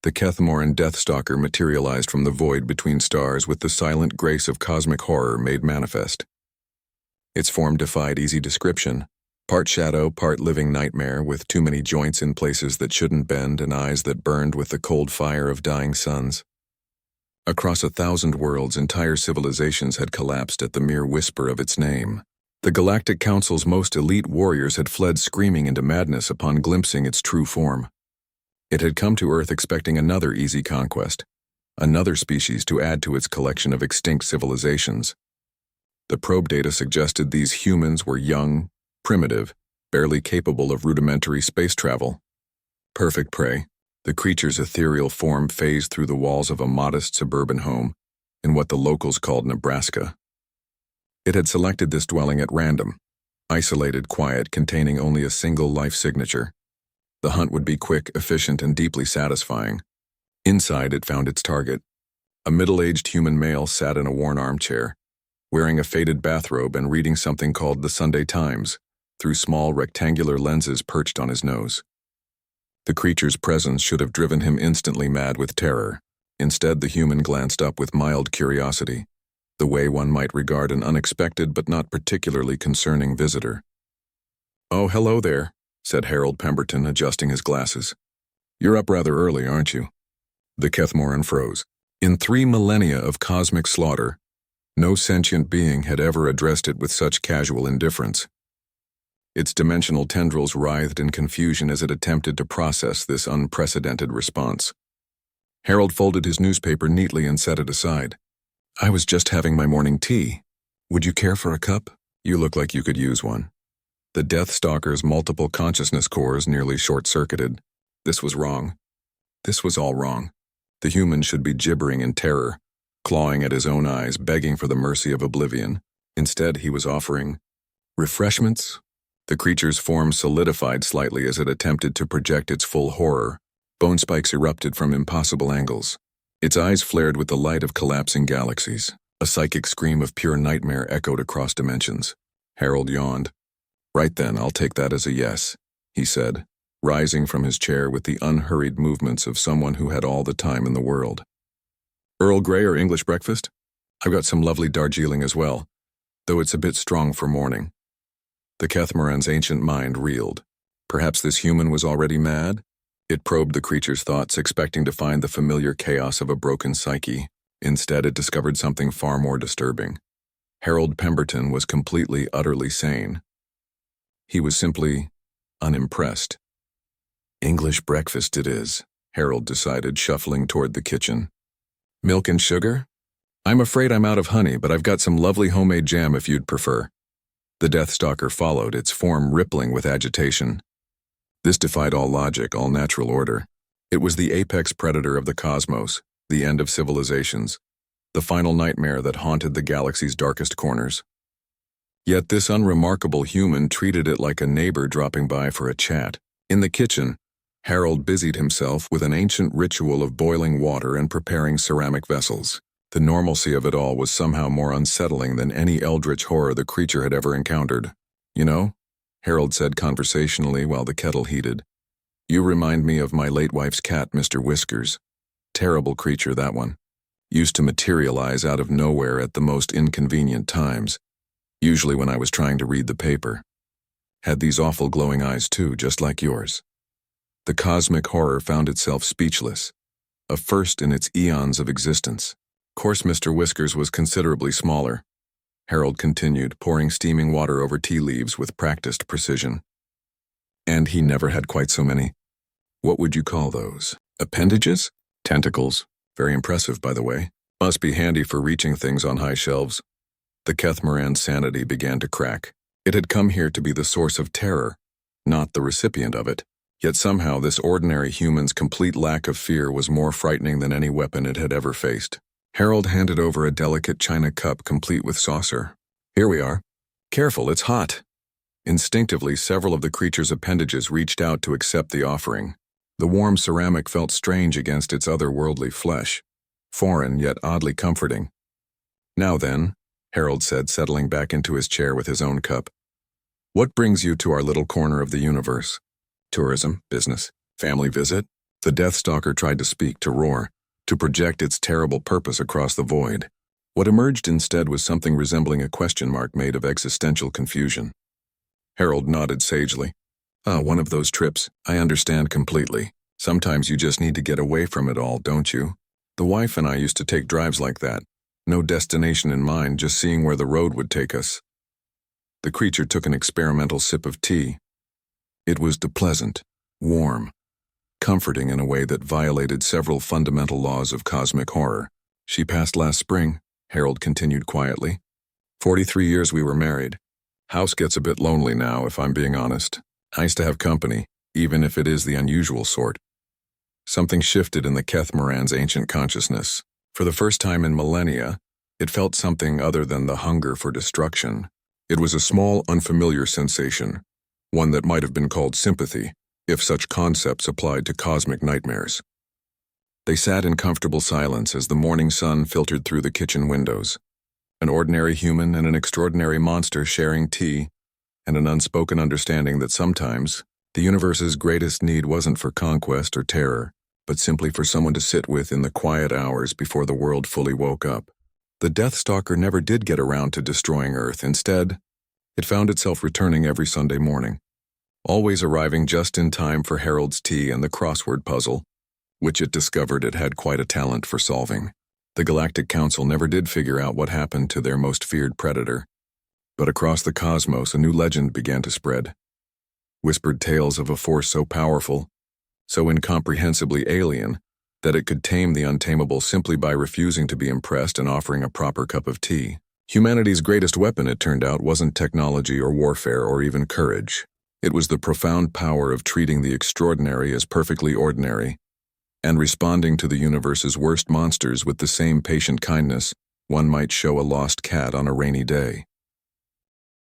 The Kethmoran Deathstalker materialized from the void between stars with the silent grace of cosmic horror made manifest. Its form defied easy description, part shadow, part living nightmare with too many joints in places that shouldn't bend and eyes that burned with the cold fire of dying suns. Across 1,000 worlds, entire civilizations had collapsed at the mere whisper of its name. The Galactic Council's most elite warriors had fled screaming into madness upon glimpsing its true form. It had come to Earth expecting another easy conquest, another species to add to its collection of extinct civilizations. The probe data suggested these humans were young, primitive, barely capable of rudimentary space travel. Perfect prey. The creature's ethereal form phased through the walls of a modest suburban home in what the locals called Nebraska. It had selected this dwelling at random, isolated, quiet, containing only a single life signature. The hunt would be quick, efficient, and deeply satisfying. Inside, it found its target. A middle-aged human male sat in a worn armchair, wearing a faded bathrobe and reading something called the Sunday Times through small rectangular lenses perched on his nose. The creature's presence should have driven him instantly mad with terror. Instead, the human glanced up with mild curiosity, the way one might regard an unexpected but not particularly concerning visitor. "Oh, hello there," said Harold Pemberton, adjusting his glasses. "You're up rather early, aren't you?" The Kethmoran froze. In 3 millennia of cosmic slaughter, no sentient being had ever addressed it with such casual indifference. Its dimensional tendrils writhed in confusion as it attempted to process this unprecedented response. Harold folded his newspaper neatly and set it aside. "I was just having my morning tea. Would you care for a cup? You look like you could use one." The Deathstalker's multiple consciousness cores nearly short-circuited. This was wrong. This was all wrong. The human should be gibbering in terror, clawing at his own eyes, begging for the mercy of oblivion. Instead, he was offering refreshments. The creature's form solidified slightly as it attempted to project its full horror. Bone spikes erupted from impossible angles. Its eyes flared with the light of collapsing galaxies. A psychic scream of pure nightmare echoed across dimensions. Harold yawned. "Right then, I'll take that as a yes," he said, rising from his chair with the unhurried movements of someone who had all the time in the world. "Earl Grey or English breakfast? I've got some lovely Darjeeling as well, though it's a bit strong for morning." The Kethmoran's ancient mind reeled. Perhaps this human was already mad? It probed the creature's thoughts, expecting to find the familiar chaos of a broken psyche. Instead, it discovered something far more disturbing. Harold Pemberton was completely, utterly sane. He was simply unimpressed. "English breakfast it is," Harold decided, shuffling toward the kitchen. "Milk and sugar? I'm afraid I'm out of honey, but I've got some lovely homemade jam if you'd prefer." The Deathstalker followed, its form rippling with agitation. This defied all logic, all natural order. It was the apex predator of the cosmos, the end of civilizations, the final nightmare that haunted the galaxy's darkest corners. Yet this unremarkable human treated it like a neighbor dropping by for a chat. In the kitchen, Harold busied himself with an ancient ritual of boiling water and preparing ceramic vessels. The normalcy of it all was somehow more unsettling than any eldritch horror the creature had ever encountered. "You know," Harold said conversationally while the kettle heated, "you remind me of my late wife's cat, Mr. Whiskers. Terrible creature, that one. Used to materialize out of nowhere at the most inconvenient times, usually when I was trying to read the paper. Had these awful glowing eyes too, just like yours." The cosmic horror found itself speechless, a first in its eons of existence. Of course, Mr. Whiskers was considerably smaller, Harold continued, pouring steaming water over tea leaves with practiced precision. And he never had quite so many. What would you call those? Appendages? Tentacles. Very impressive, by the way. Must be handy for reaching things on high shelves. The Kethmoran's sanity began to crack. It had come here to be the source of terror, not the recipient of it. Yet somehow this ordinary human's complete lack of fear was more frightening than any weapon it had ever faced. Harold handed over a delicate china cup complete with saucer. "Here we are. Careful, it's hot." Instinctively, several of the creature's appendages reached out to accept the offering. The warm ceramic felt strange against its otherworldly flesh, foreign yet oddly comforting. "Now then," Harold said, settling back into his chair with his own cup, "what brings you to our little corner of the universe? Tourism, business, family visit?" The Deathstalker tried to speak, to roar, to project its terrible purpose across the void. What emerged instead was something resembling a question mark made of existential confusion. Harold nodded sagely. One of those trips. I understand completely. Sometimes you just need to get away from it all, don't you? The wife and I used to take drives like that. No destination in mind, just seeing where the road would take us. The creature took an experimental sip of tea. It was pleasant, warm, comforting in a way that violated several fundamental laws of cosmic horror. She passed last spring, Harold continued quietly. 43 years we were married. House gets a bit lonely now, if I'm being honest. Nice to have company, even if it is the unusual sort. Something shifted in the Kethmoran's ancient consciousness. For the first time in millennia, it felt something other than the hunger for destruction. It was a small, unfamiliar sensation, one that might have been called sympathy, if such concepts applied to cosmic nightmares. They sat in comfortable silence as the morning sun filtered through the kitchen windows. An ordinary human and an extraordinary monster sharing tea, and an unspoken understanding that sometimes the universe's greatest need wasn't for conquest or terror, but simply for someone to sit with in the quiet hours before the world fully woke up. The Deathstalker never did get around to destroying Earth. Instead, it found itself returning every Sunday morning, always arriving just in time for Harold's tea and the crossword puzzle, which it discovered it had quite a talent for solving. The Galactic Council never did figure out what happened to their most feared predator. But across the cosmos, a new legend began to spread. Whispered tales of a force so powerful, so incomprehensibly alien, that it could tame the untamable simply by refusing to be impressed and offering a proper cup of tea. Humanity's greatest weapon, it turned out, wasn't technology or warfare or even courage. It was the profound power of treating the extraordinary as perfectly ordinary, and responding to the universe's worst monsters with the same patient kindness one might show a lost cat on a rainy day.